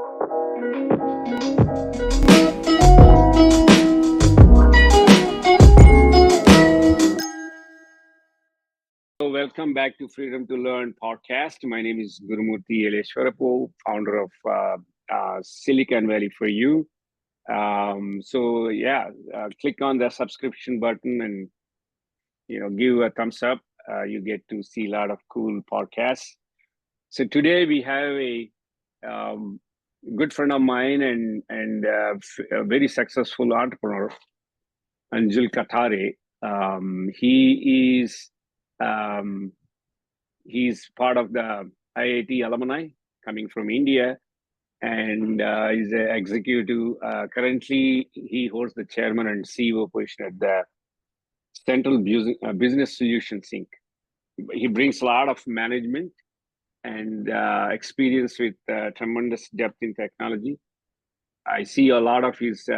So, welcome back to Freedom to Learn podcast. My name is Gurumurthy Yeleswarapu, founder of Siliconvalley4u. Click on the subscription button and give a thumbs up. You get to see a lot of cool podcasts. So today we have a um, good friend of mine and a very successful entrepreneur, Anjul Katare. He is um, he's part of the IIT alumni coming from India, and is an executive. Currently, he holds the chairman and CEO position at the Central Business Solutions Inc. He brings a lot of management and experience with tremendous depth in technology. I see a lot of his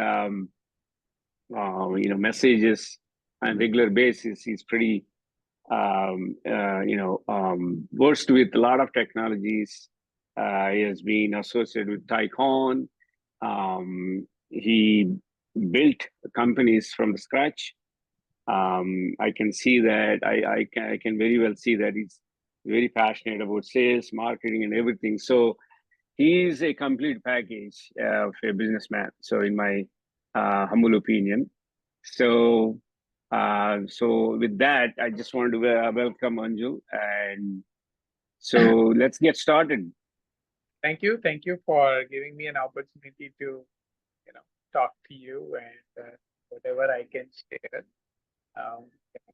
messages on regular basis. He's pretty versed with a lot of technologies. He has been associated with Tycoon. He built companies from the scratch. I can see that. I can very well see that he's very passionate about sales, marketing, and everything. So he's a complete package of a businessman. So in my humble opinion. So with that, I just wanted to welcome Anju, and so let's get started. Thank you for giving me an opportunity to, talk to you and whatever I can share,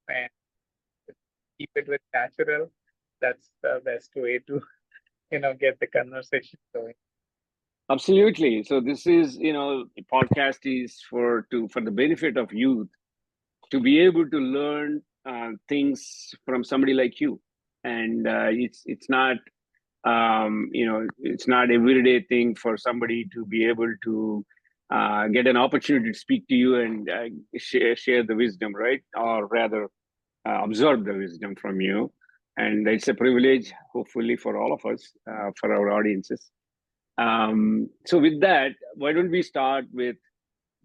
and keep it with natural. That's the best way to, get the conversation going. Absolutely. So this is, the podcast is for the benefit of youth to be able to learn things from somebody like you, and it's not it's not everyday thing for somebody to be able to get an opportunity to speak to you and share the wisdom, right? Or rather, absorb the wisdom from you. And it's a privilege, hopefully, for all of us, for our audiences. So, with that, why don't we start with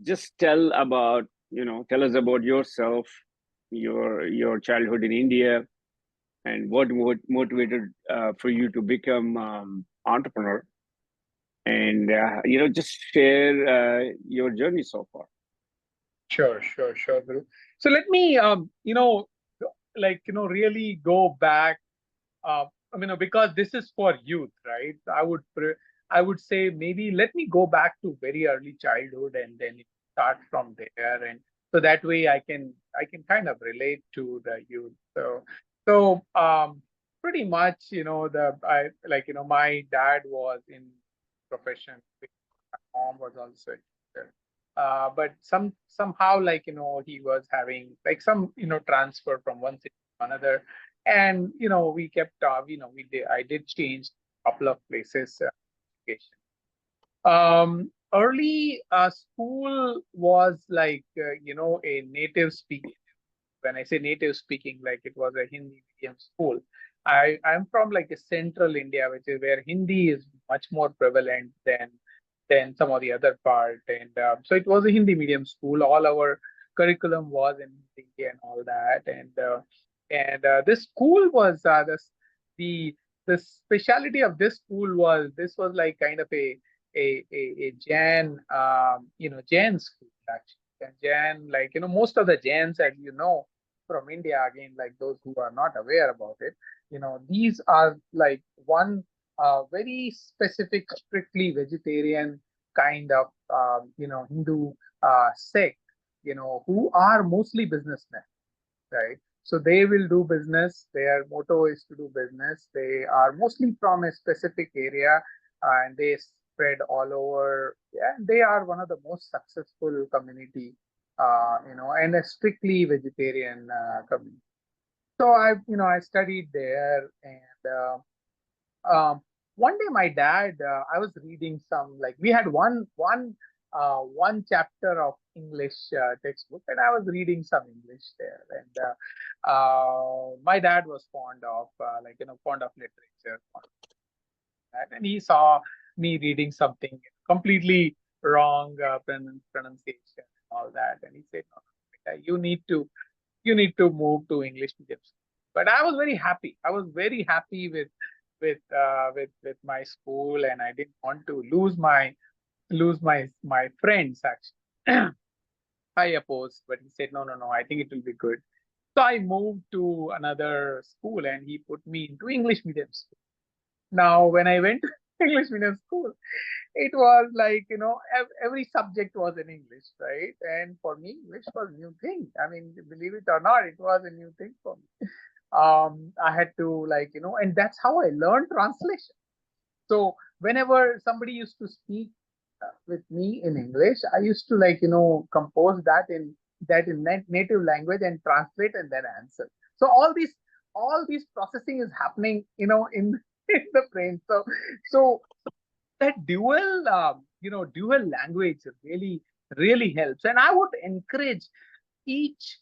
just tell us about yourself, your childhood in India, and what motivated for you to become entrepreneur, and just share your journey so far. Sure, Guru. So let me, really go back. Because this is for youth, right? I would say maybe let me go back to very early childhood and then start from there, and so that way I can kind of relate to the youth. So pretty much, the I like my dad was in profession. My mom was also a teacher. But somehow, he was having like some transfer from one city to another, and we kept we did I did change a couple of places, education. Early school was like a native speaking. When I say native speaking, like it was a Hindi medium school. I'm from like a central India, which is where Hindi is much more prevalent than some of the other part, and so it was a Hindi medium school. All our curriculum was in Hindi and all that, and this school was the the speciality of this school was this was like kind of a Jain Jain school actually. And Jain, like most of the Jains, as from India, again, like those who are not aware about it, these are like one very specific, strictly vegetarian kind of Hindu sect, who are mostly businessmen, right? So they will do business. Their motto is to do business. They are mostly from a specific area, and they spread all over. Yeah, they are one of the most successful community, and a strictly vegetarian community. So I studied there, and one day my dad, I was reading some, like we had one chapter of English textbook, and I was reading some English there, and my dad was fond of fond of literature, fond of that, and he saw me reading something completely wrong pronunciation and all that. And he said, no, no, you need to move to English medium school. But I was very happy. I was very happy with my school, and I didn't want to lose my friends actually. I opposed, but he said, no, no, no, I think it will be good. So I moved to another school and he put me into English medium school. Now, when I went to English medium school, it was like, every subject was in English, right? And for me, English was a new thing. I mean, believe it or not, it was a new thing for me. I had to, and that's how I learned translation. So whenever somebody used to speak with me in English, I used to compose that in native language and translate and then answer. So all these processing is happening, in in the brain. So that dual language really helps. And I would encourage each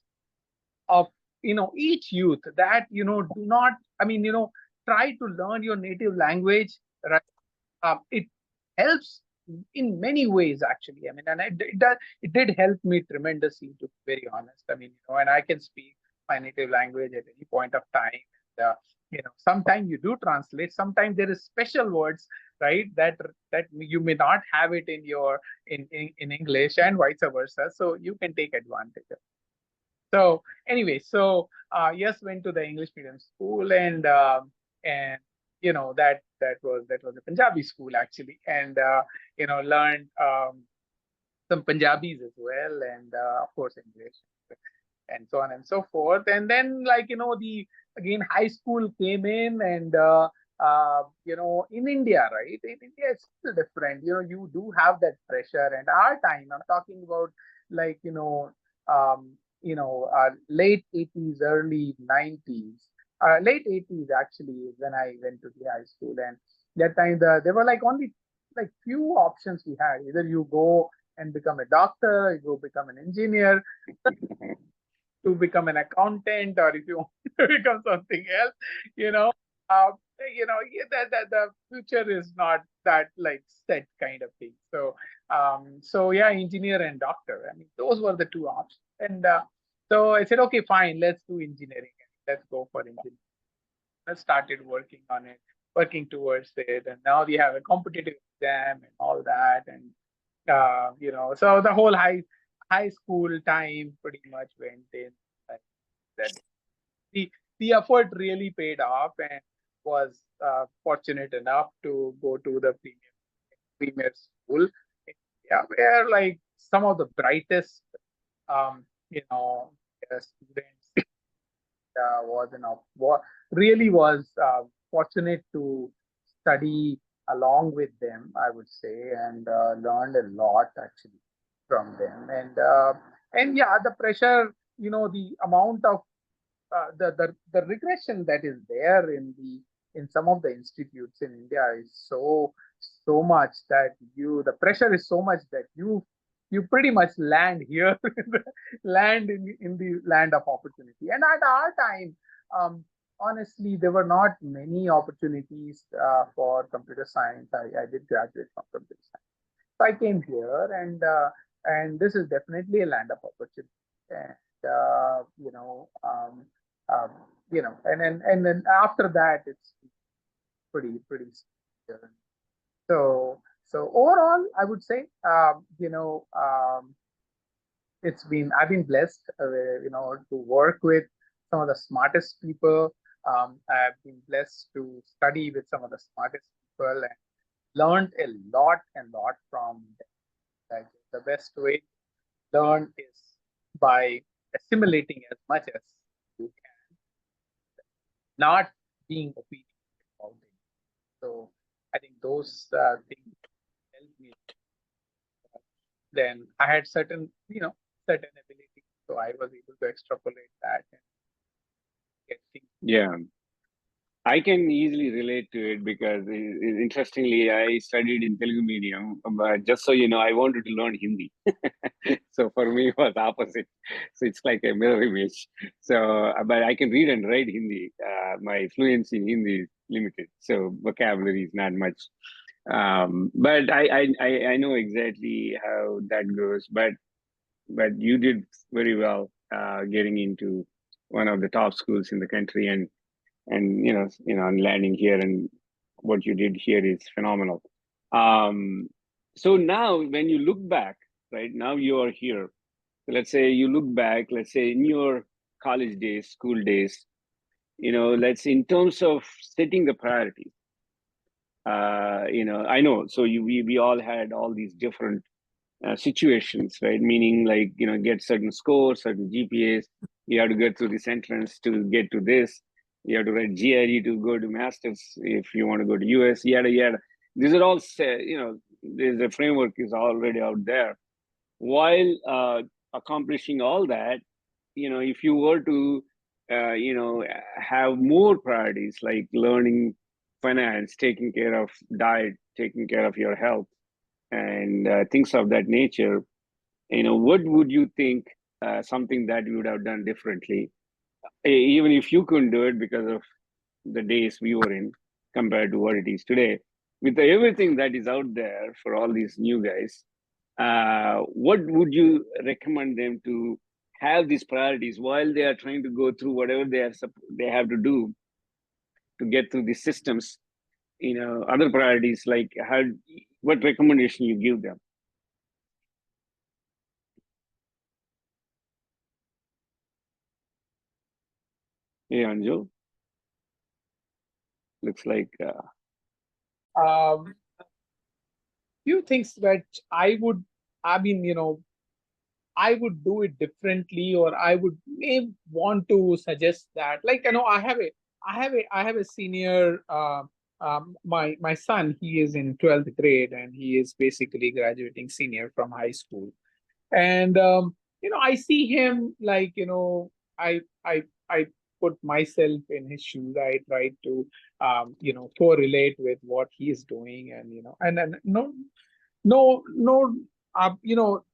of each youth that do not, try to learn your native language, right? It helps in many ways actually. I mean, and it did help me tremendously, to be very honest. I mean, and I can speak my native language at any point of time. Sometimes you do translate, sometimes there is special words, right, that you may not have it in your in English, and vice versa, so you can take advantage of it. So anyway, yes, went to the English medium school, and that was a Punjabi school actually, and learned some Punjabis as well, and of course English, and so on and so forth. And then, the again high school came in, and in India, right? In India, it's still different. You do have that pressure. And our time, I'm talking about, like um, late 80s, early 90s, late 80s actually, when I went to the high school. And that time, there were only few options we had. Either you go and become a doctor, you go become an engineer, to become an accountant, or if you want to become something else, you know, uh, the future is not that set kind of thing. So yeah, engineer and doctor. I mean, those were the two options. And so I said, okay, fine, let's do engineering. Let's go for engineering. I started working on it, working towards it, and now we have a competitive exam and all that. And so the whole high school time pretty much went in like that. The effort really paid off, and was fortunate enough to go to the premier school. Yeah, where some of the brightest um, you know students was enough. Really was fortunate to study along with them, I would say, and learned a lot actually from them. And yeah, the pressure, the amount of the regression that is there in some of the institutes in India is so much that the pressure is so much that you pretty much land here, land in the land of opportunity. And at our time, honestly, there were not many opportunities for computer science. I did graduate from computer science, so I came here, and this is definitely a land of opportunity. And um, and then after that, it's pretty secure. So overall, I would say, I've been blessed, to work with some of the smartest people. I've been blessed to study with some of the smartest people, and learned a lot from them. Like, the best way to learn is by assimilating as much as you can, not being obedient about it. So I think those things helped me. Then I had certain ability, so I was able to extrapolate that and get things. Yeah, I can easily relate to it because, interestingly, I studied in Telugu medium, but just so you know, I wanted to learn Hindi. So for me, it was opposite. So it's like a mirror image. So, but I can read and write Hindi. My fluency in Hindi is limited, so vocabulary is not much. But I know exactly how that goes. But you did very well getting into one of the top schools in the country, and and landing here, and what you did here is phenomenal. Um, so now, when you look back, right now you are here. So let's say you look back, let's say in your college days, school days, let's say in terms of setting the priorities. I know. So we all had all these different situations, right? Meaning, like, get certain scores, certain GPAs. You have to get through this entrance to get to this. You have to write GRE to go to masters if you want to go to US. Yada yada. These are all, there's a framework is already out there. While accomplishing all that, if you were to, have more priorities like learning finance, taking care of diet, taking care of your health, and things of that nature, what would you think something that you would have done differently, even if you couldn't do it because of the days we were in compared to what it is today, with everything that is out there for all these new guys? What would you recommend them to have these priorities while they are trying to go through whatever they have to do to get through these systems? Other priorities, like what recommendation you give them? Hey, Anjul, looks like Um, few things that I mean, I would do it differently, or I would may want to suggest that, like, I have a senior. My son, he is in 12th grade, and he is basically graduating senior from high school. And I see him, like, I put myself in his shoes. I try to correlate with what he is doing, and and no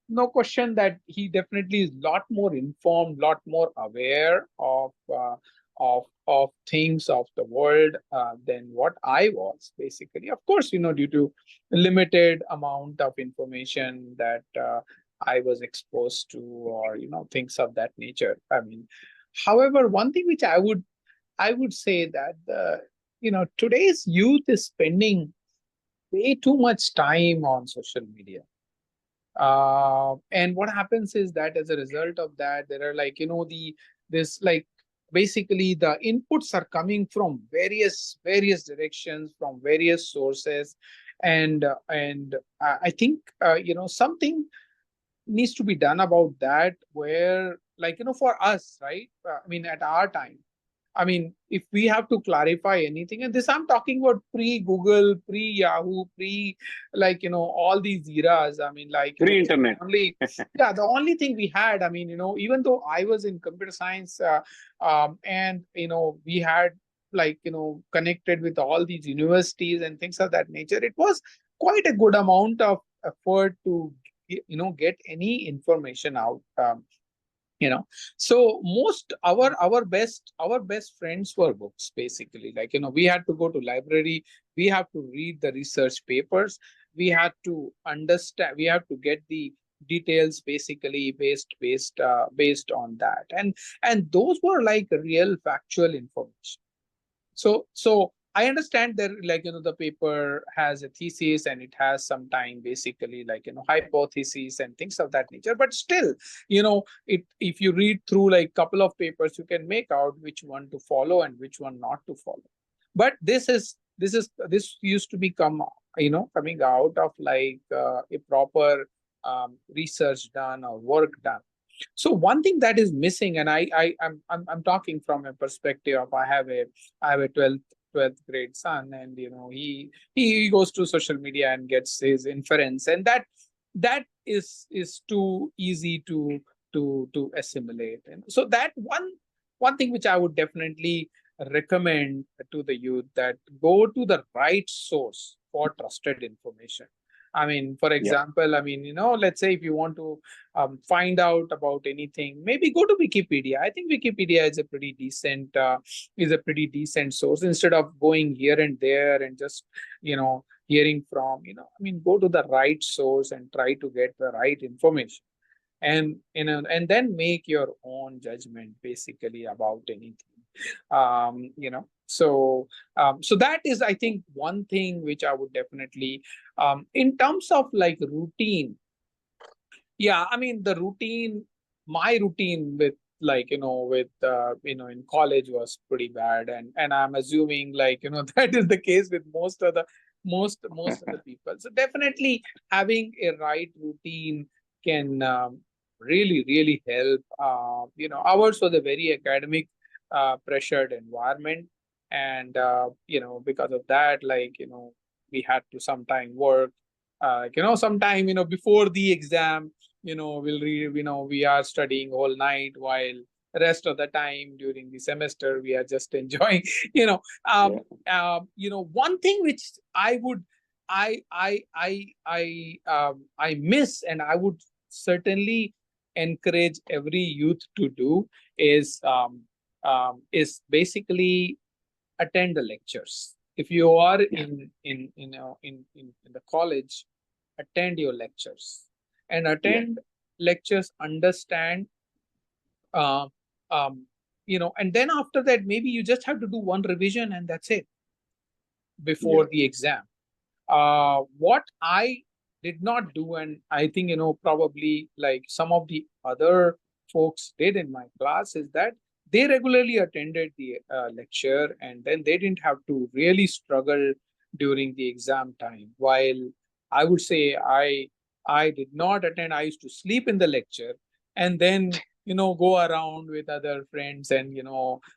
no question that he definitely is a lot more informed, lot more aware of things of the world than what I was, basically. Of course, due to limited amount of information that I was exposed to, or things of that nature. I mean, however, one thing which I would say that today's youth is spending way too much time on social media. And what happens is that, as a result of that, there are, like, this, like, basically the inputs are coming from various directions, from various sources. And I think something needs to be done about that, where, like, for us, right? I mean, at our time, I mean, if we have to clarify anything, and this I'm talking about pre-Google, pre-Yahoo, like, all these eras. I mean, like, pre-internet. only, yeah, the only thing we had, I mean, even though I was in computer science, and we had, like, connected with all these universities and things of that nature, it was quite a good amount of effort to get any information out. you know so most our best friends were books, basically. Like, we had to go to library, we have to read the research papers, we had to understand, we have to get the details, basically, based on that. And those were like real factual information. So I understand that, like, the paper has a thesis, and it has some time, basically, like, hypotheses and things of that nature. But still, if you read through, like, couple of papers, you can make out which one to follow and which one not to follow. But this used to become, coming out of, like, a proper research done or work done. So one thing that is missing, and I'm talking from a perspective of, I have a 12th grade son, and he goes to social media and gets his inference, and that is too easy to assimilate. And so that one thing which I would definitely recommend to the youth, that go to the right source for trusted information. I mean, for Yeah. example, I mean, let's say if you want to find out about anything, maybe go to Wikipedia. I think Wikipedia is a pretty decent source, instead of going here and there and just hearing from, go to the right source and try to get the right information, and and then make your own judgment basically about anything. So that is, I think, one thing which I would definitely, in terms of like routine. Yeah, I mean, the routine, my routine with, like, in college was pretty bad, and I'm assuming, like, that is the case with most of the people. So definitely having a right routine can, really help. Ours was a very academic, pressured environment, and because of that, like, we had to sometime work, sometime, before the exam, we are studying all night, while the rest of the time during the semester we are just enjoying. you know Yeah. One thing which I would, I miss, and I would certainly encourage every youth to do, is basically attend the lectures. If you are Yeah. in the college, attend your lectures, and Yeah. attend lectures, understand, uh, and then after that, maybe you just have to do one revision, and that's it, Yeah. before the exam. What I did not do, and I think, probably like some of the other folks did in my class, is that they regularly attended the lecture, and then they didn't have to really struggle during the exam time. While I would say I did not attend. I used to sleep in the lecture, and then, go around with other friends, and,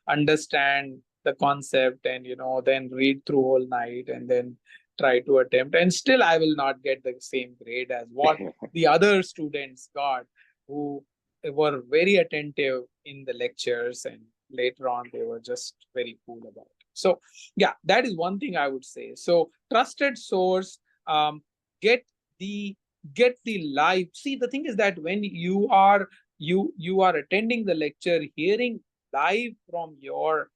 understand the concept, and, then read through all night, and then try to attempt, and still I will not get the same grade as what the other students got, who were very attentive in the lectures, and later on they were just very cool about it. So yeah, that is one thing I would say. So trusted source, get the get the live. See, the thing is that when you are attending the lecture, hearing live from your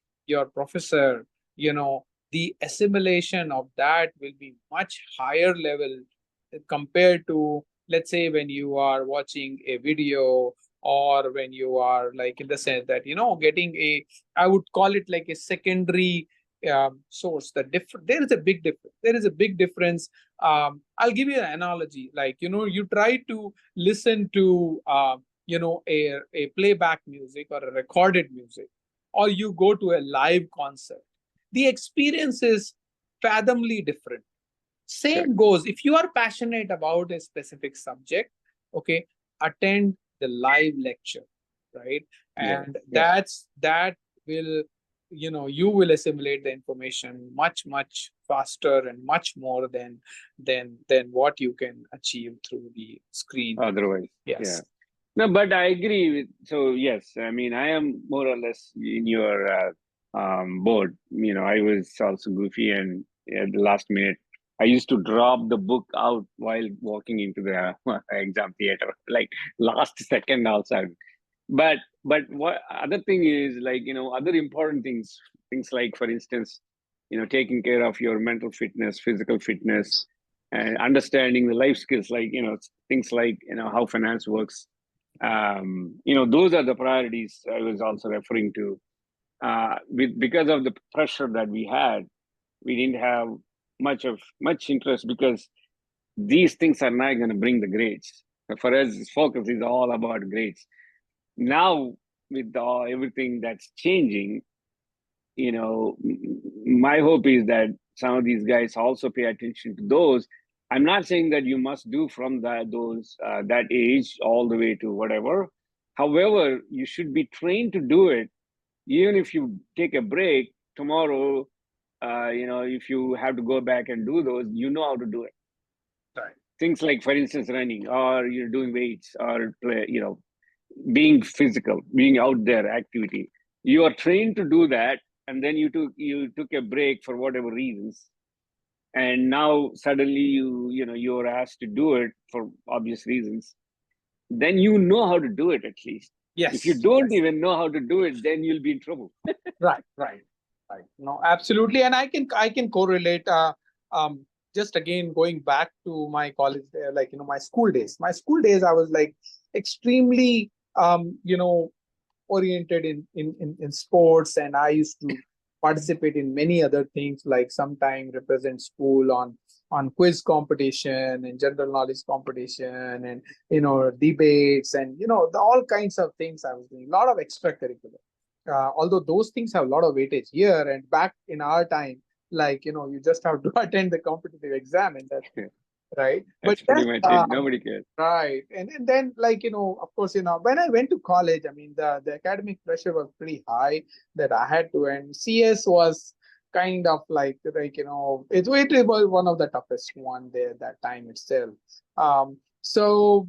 professor, the assimilation of that will be much higher level compared to, let's say, when you are watching a video, or when you are, like, in the sense that, getting a, I would call it like a secondary, source. There is a big difference. There is a big difference. I'll give you an analogy. Like, you try to listen to, a playback music or a recorded music, or you go to a live concert. The experience is fathomly different. Correct. Same goes if you are passionate about a specific subject, okay, attend the live lecture, right? Yeah. And Yes. that will, you will assimilate the information much faster, and much more than what you can achieve through the screen. Otherwise, yeah. Yes. No, but I agree with. So yes, I mean, I am more or less in your board. I was also goofy, and at the last minute, I used to drop the book out while walking into the exam theater, like last second also. But what other thing is, like, other important things like, for instance, taking care of your mental fitness, physical fitness, and understanding the life skills, like, things like, how finance works. Those are the priorities I was also referring to. Because of the pressure that we had, we didn't have much interest, because these things are not going to bring the grades. For us, focus is all about grades. Now, with everything that's changing, my hope is that some of these guys also pay attention to those. I'm not saying that you must do from that age all the way to whatever. However, you should be trained to do it, even if you take a break tomorrow. If you have to go back and do those, you know how to do it. Right. Things like, for instance, running, or you're doing weights, or being physical, being out there, activity. You are trained to do that, and then you took a break for whatever reasons, and now suddenly you're asked to do it for obvious reasons. Then you know how to do it at least. If you Yes. don't Yes. even know how to do it, then you'll be in trouble. Right. No, absolutely. And I can correlate. just again going back to my college, like, my school days. My school days, I was like extremely, oriented in sports, and I used to participate in many other things, like sometime represent school on quiz competition and general knowledge competition, and debates, and all kinds of things I was doing. A lot of extracurricular. Although those things have a lot of weightage here, and back in our time, like, you just have to attend the competitive exam, and that's right. But That's pretty much it. Nobody cares. right. And then, like, of course, when I went to college, I mean, the academic pressure was pretty high that I had to, and CS was kind of like, it was one of the toughest one there that time itself. So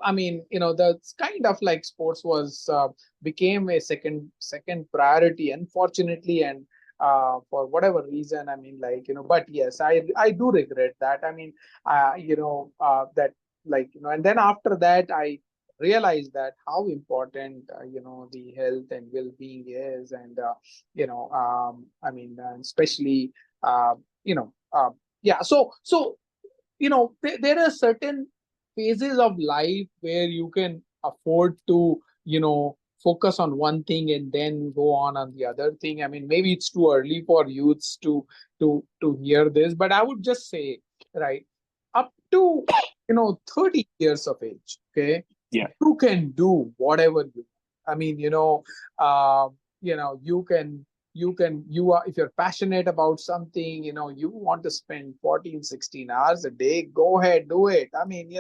I mean, the kind of like sports was became a second priority, unfortunately, and for whatever reason, I mean, like, but yes, I do regret that. I mean, that, like, and then after that, I realized that how important the health and well-being is, and I mean, especially uh, you know yeah. So there are certain phases of life where you can afford to focus on one thing and then go on the other thing. I mean, maybe it's too early for youths to hear this, but I would just say, right, up to 30 years of age, okay, Yeah. you can do whatever you I mean, you are, if you're passionate about something, you want to spend 14, 16 hours a day, go ahead, do it. I mean,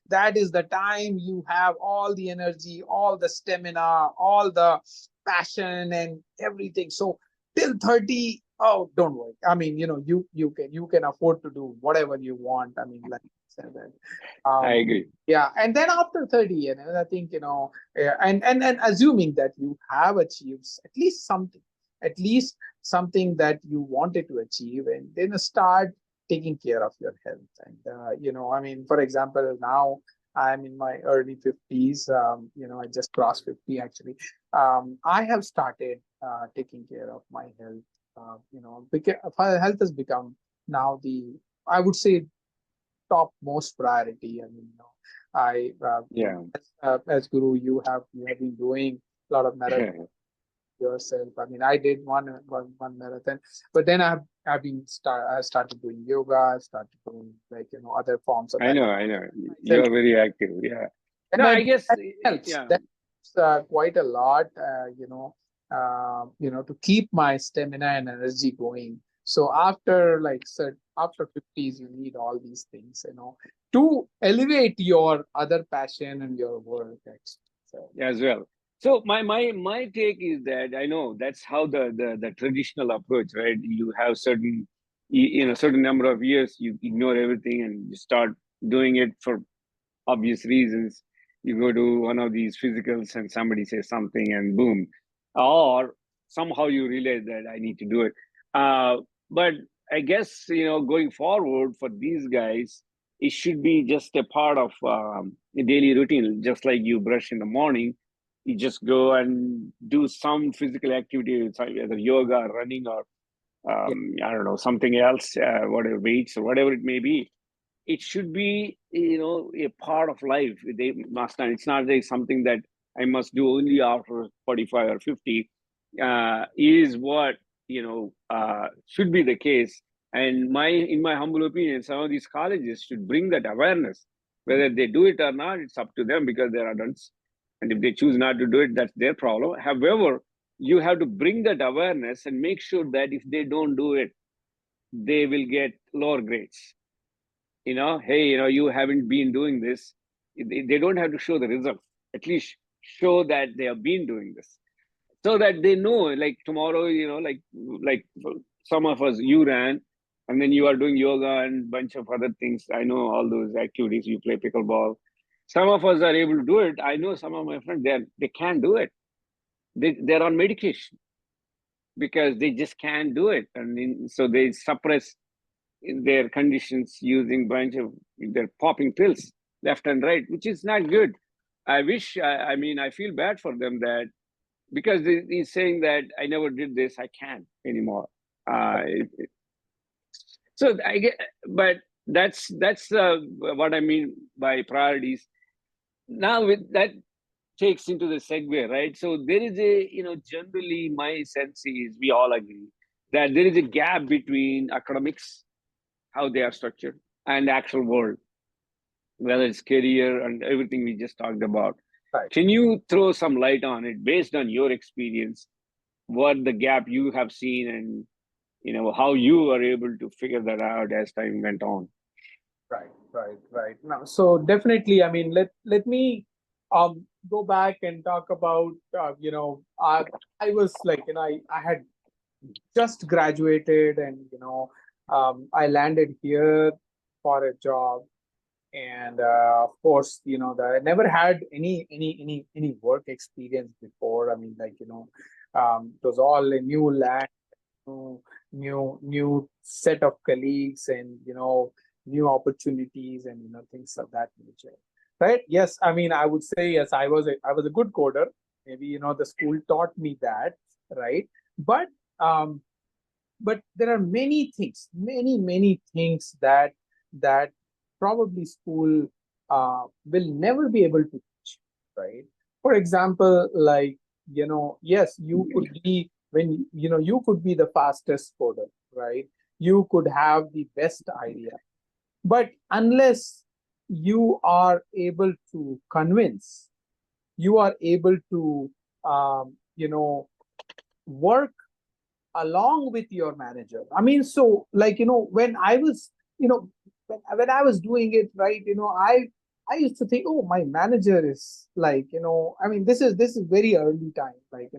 that is the time you have all the energy, all the stamina, all the passion and everything. So till 30, oh, don't worry. I mean, you can afford to do whatever you want. I mean, like I said that. I Um, agree. yeah, and then after 30, I think, and assuming that you have achieved at least something that you wanted to achieve, and then start taking care of your health. And I mean, for example, now I'm in my early 50s. I just crossed 50 actually. I have started taking care of my health. Because health has become now the, I would say, top most priority. I mean, I Yeah. as Guru, you have been doing a lot of marathon yourself. I mean, I did one marathon, but then I started doing yoga. I started doing, like, other forms of I know. I know. You exercise. are very active. Yeah. No, And I guess. that helps. Yeah. That helps quite a lot. To keep my stamina and energy going. So after, like, after 50s, you need all these things, to elevate your other passion and your work. Actually. So As well. So my take is that I know that's how the traditional approach, right? You have certain, certain number of years, you ignore everything and you start doing it for obvious reasons. You go to one of these physicals and somebody says something and boom, or somehow you realize that I need to do it. But I guess, going forward for these guys, it should be just a part of a daily routine. Just like you brush in the morning, you just go and do some physical activity, either yoga, running, or yeah, I don't know, something else, whatever, weights or whatever it may be. It should be, a part of life. They must not. It's not like something that I must do only after 45 or 50. Is what should be the case. And in my humble opinion, some of these colleges should bring that awareness. Whether they do it or not, it's up to them because they're adults. And if they choose not to do it, that's their problem. However, you have to bring that awareness and make sure that if they don't do it, they will get lower grades. Hey, you haven't been doing this. They don't have to show the result. At least show that they have been doing this, so that they know, like tomorrow, like some of us, you ran, and then you are doing yoga and bunch of other things. I know all those activities. You play pickleball. Some of us are able to do it. I know some of my friends, they can't do it. They're on medication because they just can't do it, and so they suppress in their conditions using bunch of, they're popping pills left and right, which is not good. I wish, I mean, I feel bad for them, that because he's saying that I never did this, I can't anymore. So I get, but that's what I mean by priorities. Now with that takes into the segue, right? So there is a, generally my sense is we all agree that there is a gap between academics, how they are structured, and the actual world, whether it's career and everything we just talked about. Right. Can you throw some light on it based on your experience, what the gap you have seen, and how you are able to figure that out as time went on? Right. Now, so definitely, I mean, let me go back and talk about I was like, I had just graduated, and I landed here for a job. And of course, I never had any work experience before. I mean, like, it was all a new land, new set of colleagues, and new opportunities, and things of that nature. Right? Yes, I mean, I would say yes, I was a good coder. Maybe the school taught me that, right? But um, but there are many things that probably school will never be able to teach, right? For example, like, yes, you could be, when you could be the fastest coder, right? You could have the best idea, but unless you are able to convince, you are able to work along with your manager. I mean, so, like, when I was, when I was doing it, right, I used to think, oh, my manager is like, I mean, this is very early time, like,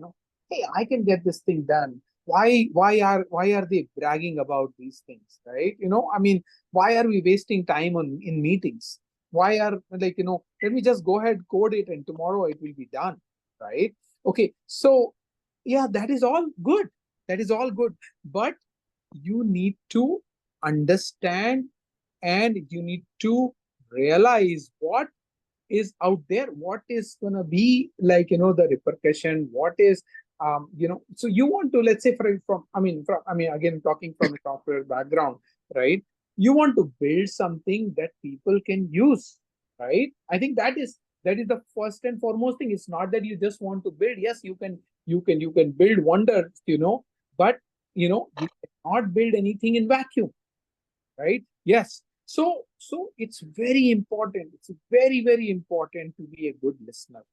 hey, I can get this thing done. Why are they bragging about these things, right? I mean, why are we wasting time on in meetings? Why are, like, let me just go ahead, code it, and tomorrow it will be done, right? Okay, so yeah, that is all good, but you need to understand, and you need to realize what is out there, what is going to be, like, the repercussion, what is, so you want to, let's say, from again, talking from a software background, right? You want to build something that people can use, right? I think that is the first and foremost thing. It's not that you just want to build. Yes, you can build wonders, but you cannot build anything in vacuum, right? Yes. So it's very important. It's very important to be a good listener.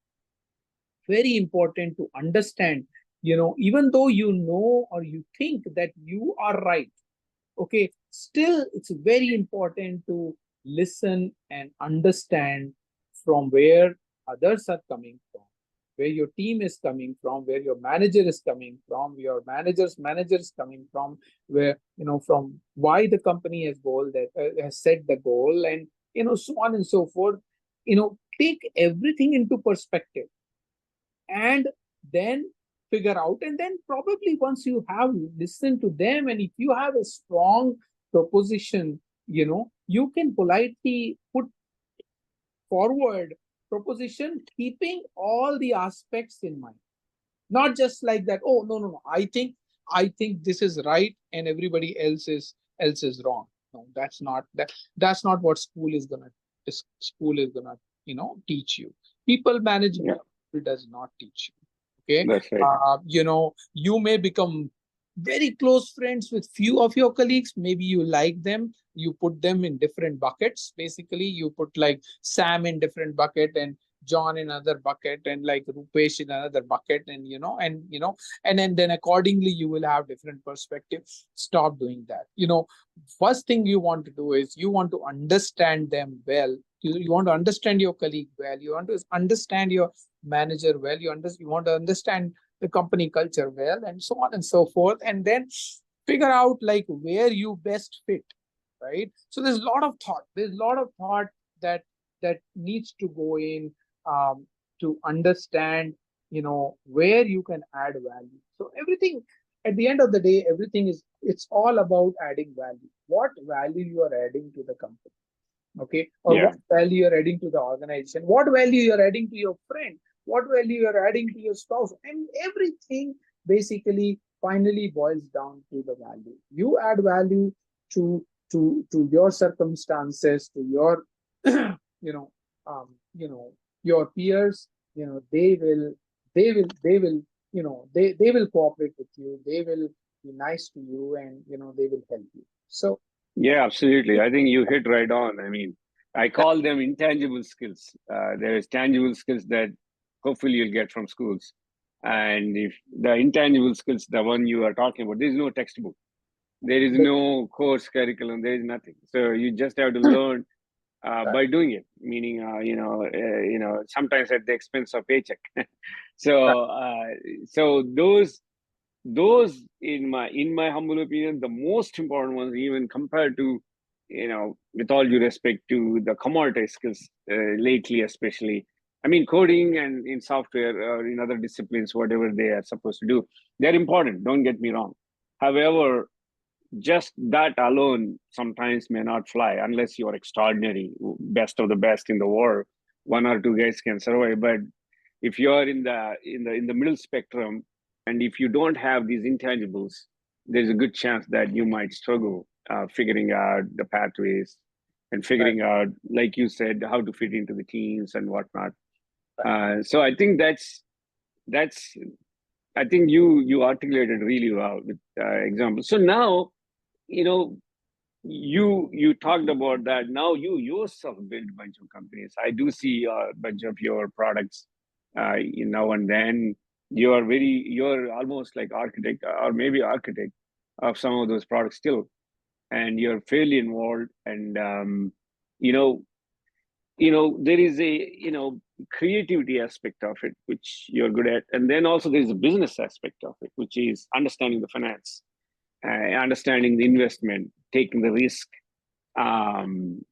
Very important to understand, even though or you think that you are right, okay, still it's very important to listen and understand from where others are coming from, where your team is coming from, where your manager is coming from, your manager's manager is coming from, where, from why the company has set the goal, and so on and so forth. Take everything into perspective, and then figure out, and then probably once you have listened to them, and if you have a strong proposition, you can politely put forward proposition, keeping all the aspects in mind, not just like that. Oh, no, I think this is right, and everybody else is wrong. No, that's not what school is gonna teach you. People Yeah, management does not teach you. Okay. that's right. You may become very close friends with few of your colleagues. Maybe you like them, you put them in different buckets. Basically, you put like Sam in different bucket, and John in another bucket, and like Rupesh in another bucket, and then accordingly you will have different perspectives. Stop doing that. First thing you want to do is you want to understand them well. You want to understand your colleague well. You want to understand your manager well. You want to understand the company culture well, and so on and so forth, and then figure out like where you best fit, right? So there's a lot of thought that needs to go in, to understand where you can add value. So everything, at the end of the day, everything is, it's all about adding value. What value you are adding to the company, okay, or Yeah, what value you're adding to the organization, what value you're adding to your friend, what value you're adding to your spouse, and everything basically finally boils down to the value you add value to to your circumstances, to your your peers. They will cooperate with you. They will be nice to you, and they will help you. So Yeah, absolutely. I think you hit right on. I mean, I call them intangible skills. There is tangible skills that hopefully you'll get from schools. And if the intangible skills, the one you are talking about, there's no textbook. There is no course curriculum. There is nothing. So you just have to learn by doing it. Meaning, sometimes at the expense of paycheck. so, so those in my humble opinion, the most important ones, even compared to, with all due respect to the commodity skills lately, especially. I mean, coding and in software or in other disciplines, whatever they are supposed to do, they're important. Don't get me wrong. However, just that alone sometimes may not fly unless you're extraordinary, best of the best in the world. One or two guys can survive, but if you're in the middle spectrum, and if you don't have these intangibles, there's a good chance that you might struggle figuring out the pathways and figuring out, like you said, how to fit into the teams and whatnot. So I think that's I think you articulated really well with examples. So now, you know, you talked about that. Now you yourself build a bunch of companies. I do see a bunch of your products, now and then. You're almost like architect, or maybe architect of some of those products still, and you're fairly involved. And you know, there is a creativity aspect of it which you're good at, and then also there's a business aspect of it, which is understanding the finance, understanding the investment, taking the risk. And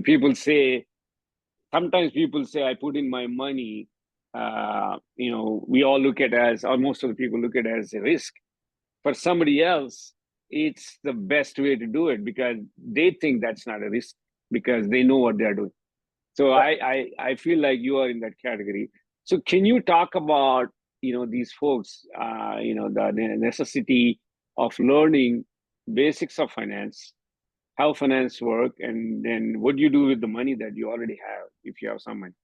people say, sometimes people say, I put in my money. We all look at it as, or most of the people look at it as a risk. For somebody else, it's the best way to do it because they think that's not a risk because they know what they're doing. So I feel like you are in that category. So can you talk about these folks, the necessity of learning basics of finance, how finance work, and then what you do with the money that you already have if you have some money,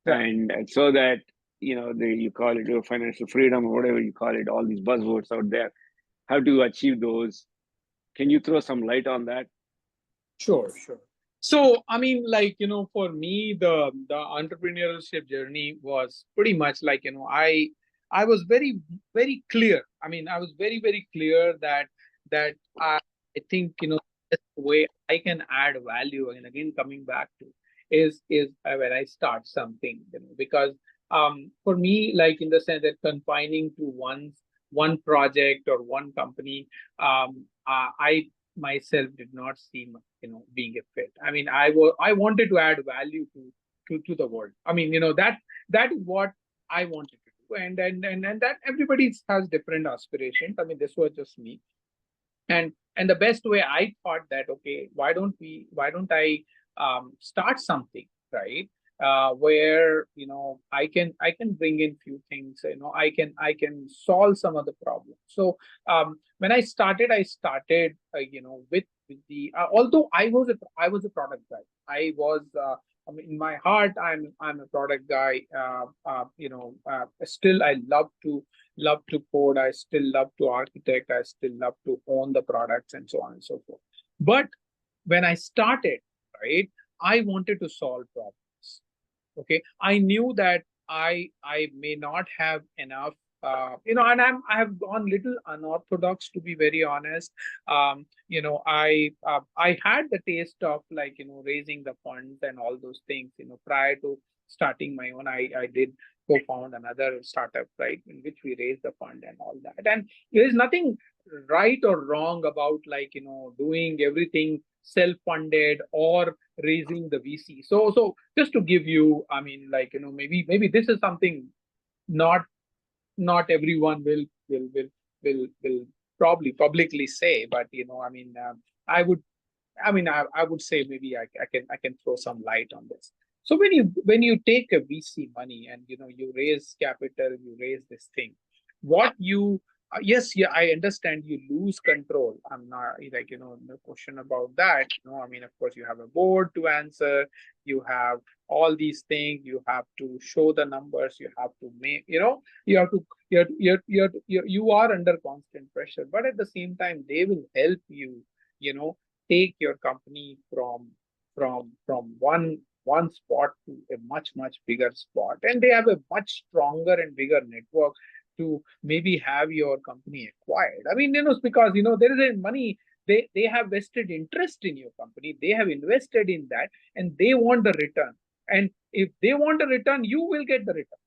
and so that you call it your financial freedom or whatever you call it, all these buzzwords out there, how to achieve those. Can you throw some light on that? Sure. So, I mean, for me, the entrepreneurship journey was pretty much like, I was very, very clear. I mean, I was very, very clear that I think, the way I can add value, and again, coming back to is when I start something, because for me, like in the sense that confining to one project or one company, I myself did not see being a fit. I mean, I wanted to add value to the world. I mean, that is what I wanted to do, and that everybody has different aspirations. I mean, this was just me, and the best way I thought that, okay, why don't I start something, right? Where I can bring in few things, I can solve some of the problems. So when I started with the although I was a product guy. I mean, in my heart, I'm a product guy. Still I love to code. I still love to architect. I still love to own the products and so on and so forth. But when I started, right, I wanted to solve problems. Okay, I knew that I may not have enough. And I have gone little unorthodox, to be very honest. I had the taste of raising the funds and all those things. Prior to starting my own, I did co-found another startup, right, in which we raised the fund and all that. And there is nothing right or wrong about doing everything self-funded or raising the VC. So just to give you, I mean, maybe this is something not everyone will probably publicly say, but I mean, I would I would say maybe I can throw some light on this. So when you take a VC money and you raise capital, you raise this thing, what you Yes, yeah, I understand you lose control. I'm not like, no question about that. I mean, of course, you have a board to answer, you have all these things, you have to show the numbers, you have to make, you have to, you are under constant pressure, but at the same time, they will help you, you know, take your company from one spot to a much bigger spot. And they have a much stronger and bigger network to maybe have your company acquired. I mean, it's because there is a money, they have vested interest in your company, they have invested in that, and they want the return. And if they want a return, you will get the return,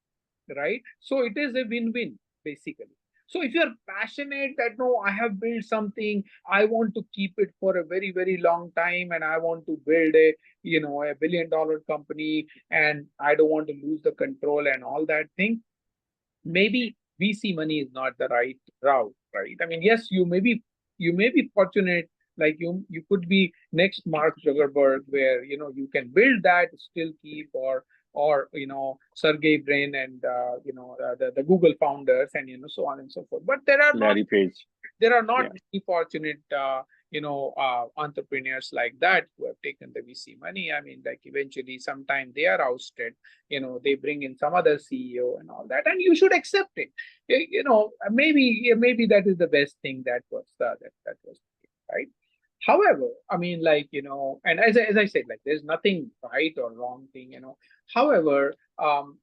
right? So it is a win-win, basically. So if you're passionate that, no, I have built something, I want to keep it for a very long time, and I want to build a billion-dollar company, and I don't want to lose the control and all that thing, maybe VC money is not the right route, right? I mean, yes, you may be fortunate, like you could be next Mark Zuckerberg, where you can build that, still keep, or Sergey Brin and the Google founders, and so on and so forth. But Larry Page. there are not Yeah. many fortunate entrepreneurs like that who have taken the VC money. I mean, like, eventually sometime they are ousted, they bring in some other CEO and all that, and you should accept it. Maybe that is the best thing that was that was, right? However, I mean, like, and as I said, like, there's nothing right or wrong thing. However,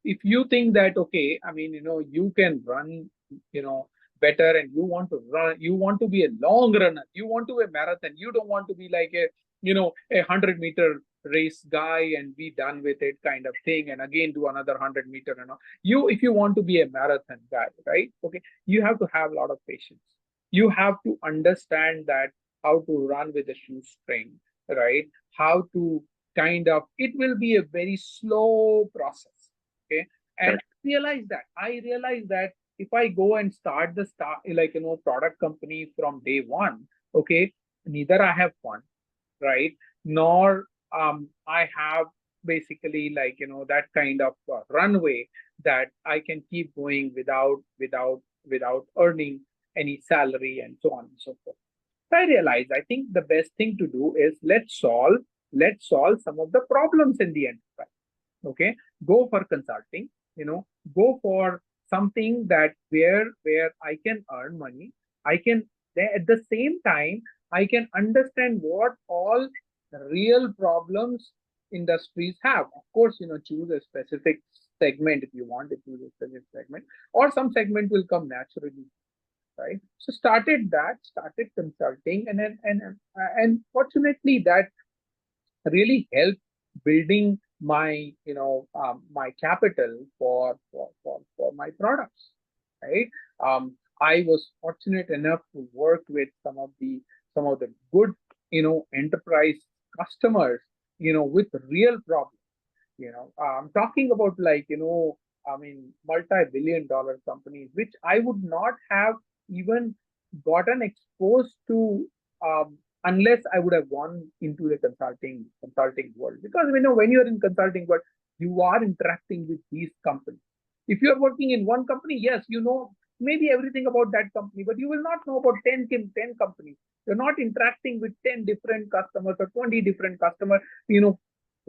if you think that, okay, I mean, you can run, you know better, and you want to be a long runner, you want to be a marathon, you don't want to be like a 100-meter race guy and be done with it kind of thing, and again do another 100-meter. If you want to be a marathon guy, right? Okay, you have to have a lot of patience. You have to understand that how to run with a shoestring, right? How to it will be a very slow process. Okay. And Correct. I realize that if I go and start like, product company from day one, okay, neither I have fun, right? Nor I have basically, like, that kind of runway that I can keep going without earning any salary and so on and so forth. So I realized, I think the best thing to do is let's solve some of the problems in the enterprise. Okay, go for consulting, go for something that where I can earn money. I can At the same time, I can understand what all real problems industries have. Of course, choose a specific segment if you want to choose a specific segment, or some segment will come naturally, right? So started consulting, and fortunately that really helped building my capital for my products, right? I was fortunate enough to work with some of the good enterprise customers, with real problems. I'm talking about, like, I mean, multi-billion-dollar companies, which I would not have even gotten exposed to, unless I would have gone into the consulting world. Because when you're in consulting world, you are interacting with these companies. If you are working in one company, yes, maybe everything about that company, but you will not know about 10 companies. You're not interacting with 10 different customers or 20 different customers,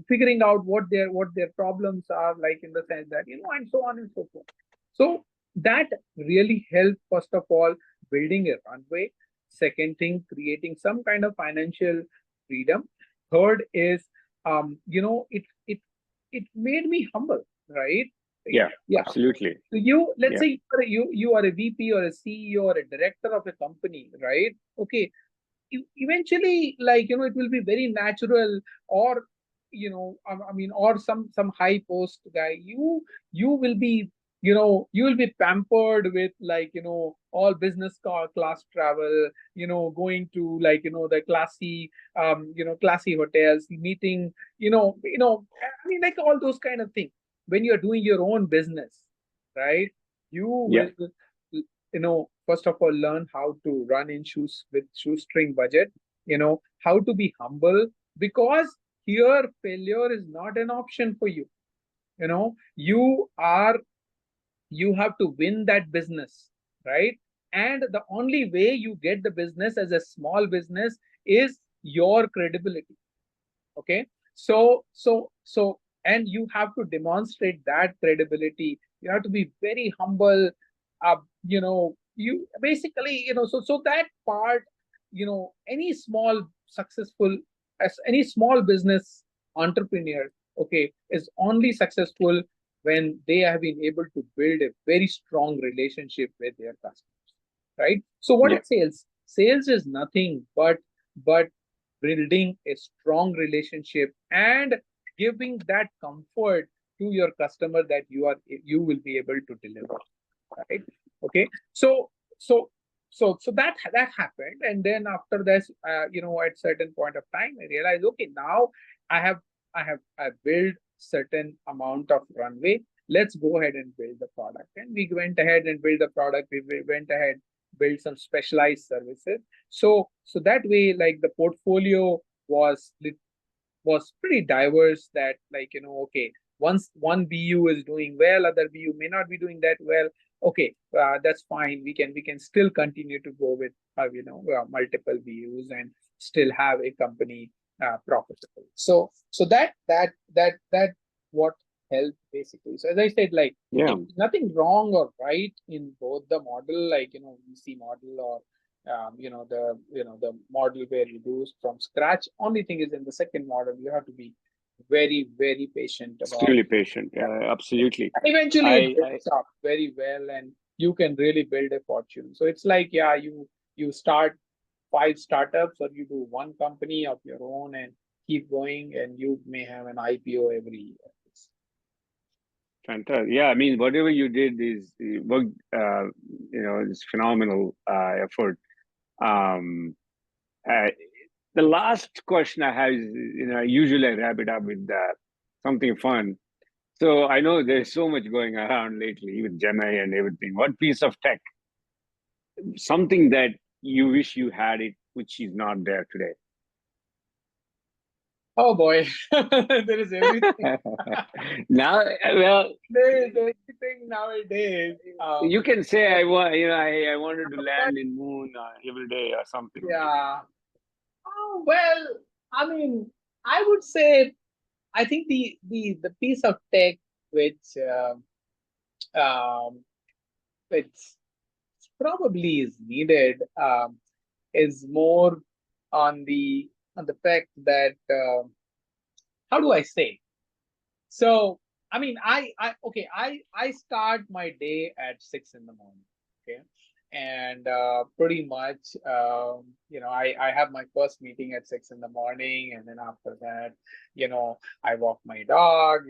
figuring out what their problems are, like, in the sense that, and so on and so forth. So that really helped, first of all, building a runway. Second thing, creating some kind of financial freedom. Third is, it made me humble, right? Yeah. Yeah. Absolutely. So let's say you are a VP or a CEO or a director of a company, right? Okay, eventually, like, it will be very natural, or I mean, or some high post guy, you will be you will be pampered with, like, all business class travel, going to, like, the classy hotels, meeting, I mean, like, all those kind of things. When you're doing your own business, right, you Yeah. will, first of all, learn how to run in with shoestring budget, how to be humble, because here failure is not an option for you. you know you are you have to win that business, right? And the only way you get the business as a small business is your credibility. Okay, and you have to demonstrate that credibility. You have to be very humble. You basically, so that part, any small successful, as any small business entrepreneur, okay, is only successful when they have been able to build a very strong relationship with their customers, right? So what Yeah. is sales? Sales is nothing but building a strong relationship and giving that comfort to your customer that you will be able to deliver, right? Okay, so that happened, and then after this, at certain point of time, I realized, okay, now I built certain amount of runway. Let's go ahead and build the product, and we went ahead and build the product. We went ahead, build some specialized services. So that way, like, the portfolio was pretty diverse, that, like, okay, once one BU is doing well, other BU may not be doing that well. Okay, that's fine. We can still continue to go with multiple BUs and still have a company profitable. So that what helped, basically. So as I said, like, Yeah. nothing wrong or right in both the model, like, VC model, or the model where you do from scratch. Only thing is, in the second model, you have to be very, very patient about. Extremely patient. Absolutely. And eventually it I builds up very well, and you can really build a fortune. So it's like, yeah, you start 5 startups, or you do one company of your own and keep going, and you may have an IPO every year. fantastic. Yeah, I mean, whatever you did is work. It's phenomenal effort. Um, uh, the last question I have is, usually I wrap it up with something fun. So I know there's so much going around lately with Gen AI and everything. What piece of tech, something that you wish you had it, which is not there today? Oh boy, there is everything. Now, well, There is everything nowadays. you can say I want, I wanted to land in moon every day or something. Yeah. Oh, well, I mean, I would say, I think the piece of tech which um, which probably is needed, is more on the fact that, how do I say? So, I mean, I start my day at 6 in the morning. Okay. And pretty much, I have my first meeting at 6 in the morning. And then after that, I walk my dog,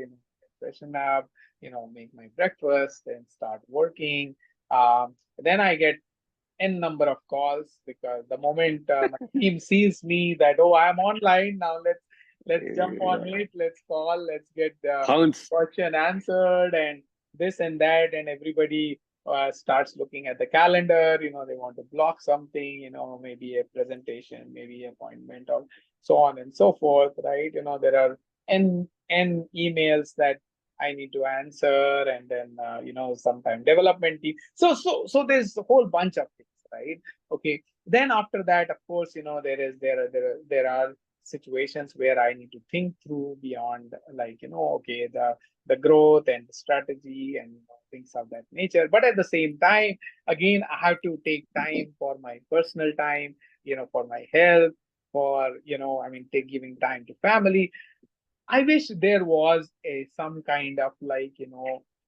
freshen up, make my breakfast and start working. Then I get n number of calls, because the moment my team sees me that, oh, I'm online now, let's jump on it, let's call, let's get the Pounds. question answered, and this and that, and everybody starts looking at the calendar. They want to block something, maybe a presentation, maybe appointment, or so on and so forth, right? There are n emails that I need to answer, and then sometime development team. So there's a whole bunch of things, right? Okay. Then after that, of course, there are situations where I need to think through beyond, like, okay, the growth and the strategy, and things of that nature. But at the same time, again, I have to take time for my personal time, for my health, for, I mean, giving time to family. I wish there was some kind of, like,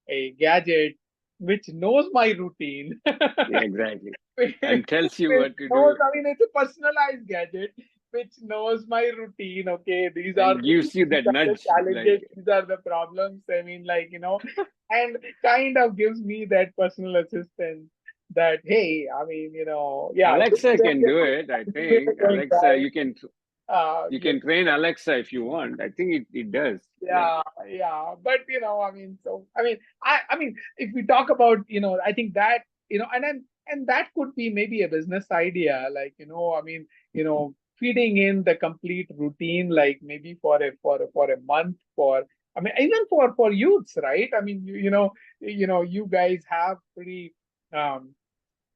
a gadget which knows my routine. Yeah, exactly. Which And tells you what to knows, do I mean, it's a personalized gadget which knows my routine. Okay, and gives you these that are the nudge. challenges, Like, these are the problems. I mean, like, and kind of gives me that personal assistance that, hey, I mean, yeah, Alexa can do it, I this is think. going Alexa, right. you Yeah. can train Alexa if you want. I think it does. Yeah. Yeah, but I mean, so I mean, if we talk about, I think that, and that could be maybe a business idea, like, I mean, feeding in the complete routine, like, maybe for a month, for, I mean, even for youths, right? I mean, you guys have um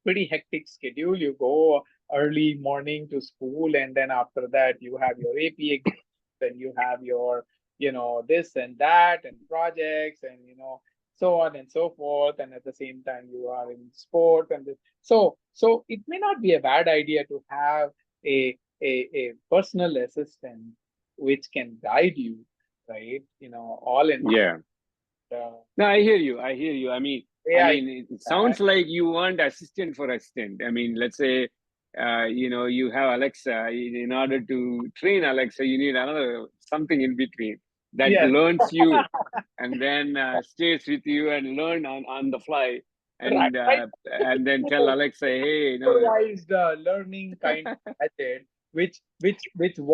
pretty hectic schedule. You go early morning to school, and then after that you have your AP exams, and you have your, this and that and projects, and so on and so forth. And at the same time you are in sport, and so it may not be a bad idea to have a personal assistant which can guide you, right? All in Yeah. No, I hear you. I mean, AI. it sounds like you want assistant for assistant. I mean, let's say, you have Alexa. In order to train Alexa, you need another something in between that Yes. learns you and then stays with you and learn on the fly, Right, and right. and then tell Alexa, hey, Supervised learning kind of method, which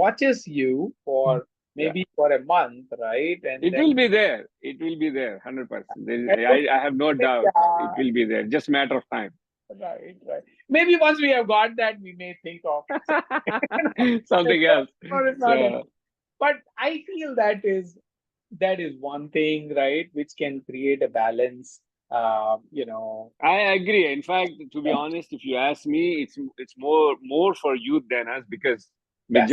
watches you for yeah, maybe for a month, right? And it then will be there. It will be there, 100%. and I have no doubt. It yeah, will be there. Just matter of time. right, right. Maybe once we have got that, we may think of Something else. or it's not. So But I feel that is one thing, right, which can create a balance. I agree. In fact, to be honest, if you ask me, it's more for youth than us, because Yes,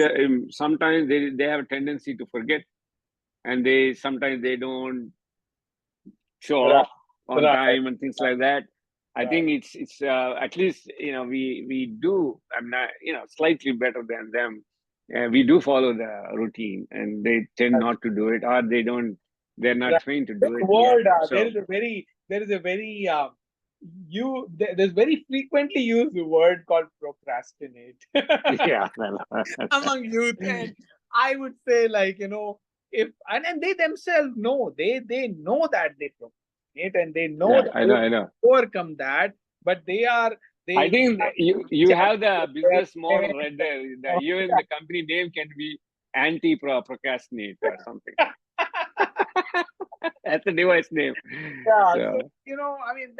sometimes they have a tendency to forget, and sometimes they don't show right, up on right, time and things like that. I right. think it's at least we do. I'm not slightly better than them. We do follow the routine, and they tend not to do it, or they don't. They're not Right. trained to This do it yet. word, there So is a very there's very frequently used word called procrastinate yeah, among youth, and I would say, like, if and they themselves know, they know that they procrastinate, and they know yeah, that I they know, I know. overcome that, but I they think have you challenges have the there, business model right there. Even the company name can be anti-procrastinate or something. That's the device name. Yeah, so So I mean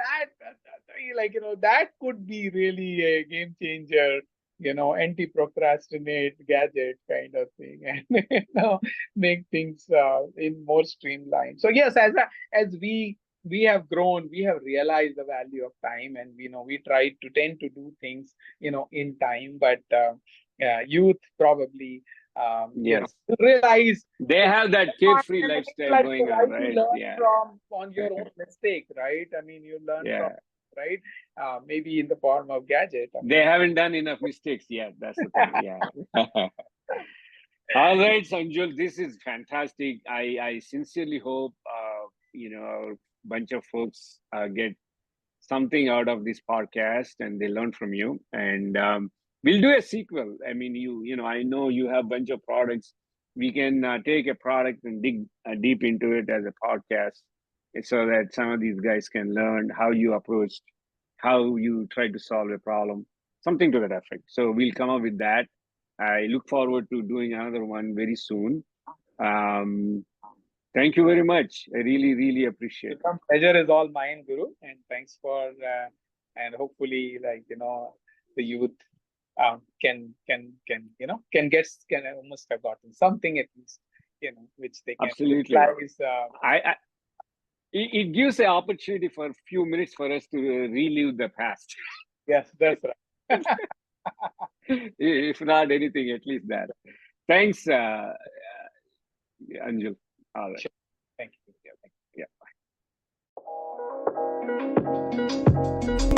like that could be really a game changer, anti-procrastinate gadget kind of thing, and make things in more streamlined. So yes, as we have grown, we have realized the value of time, and we try to tend to do things in time, but youth probably yes, realize they have that carefree lifestyle like going on, right to right? learn Yeah, from on your own mistake, right? I mean, you learn from, yeah. right, maybe in the form of gadget. I They mean, haven't done enough mistakes yet. That's the thing. Yeah. All right, Sanjul, this is fantastic. I sincerely hope our bunch of folks get something out of this podcast and they learn from you. And we'll do a sequel. I mean, I know you have a bunch of products. We can take a product and dig deep into it as a podcast, so that some of these guys can learn how you approached, how you try to solve a problem, something to that effect. So we'll come up with that. I look forward to doing another one very soon. Um, Thank you very much. I really, really appreciate it. some pleasure is all mine, Guru, and thanks for and hopefully, like, the youth can almost have gotten something at least, which they can Absolutely. utilize. I it gives an opportunity for a few minutes for us to relive the past. Yes, that's right. If not anything, at least that. Thanks, Anjul. All right. Sure. Thank you. Yeah, thank you. Yeah.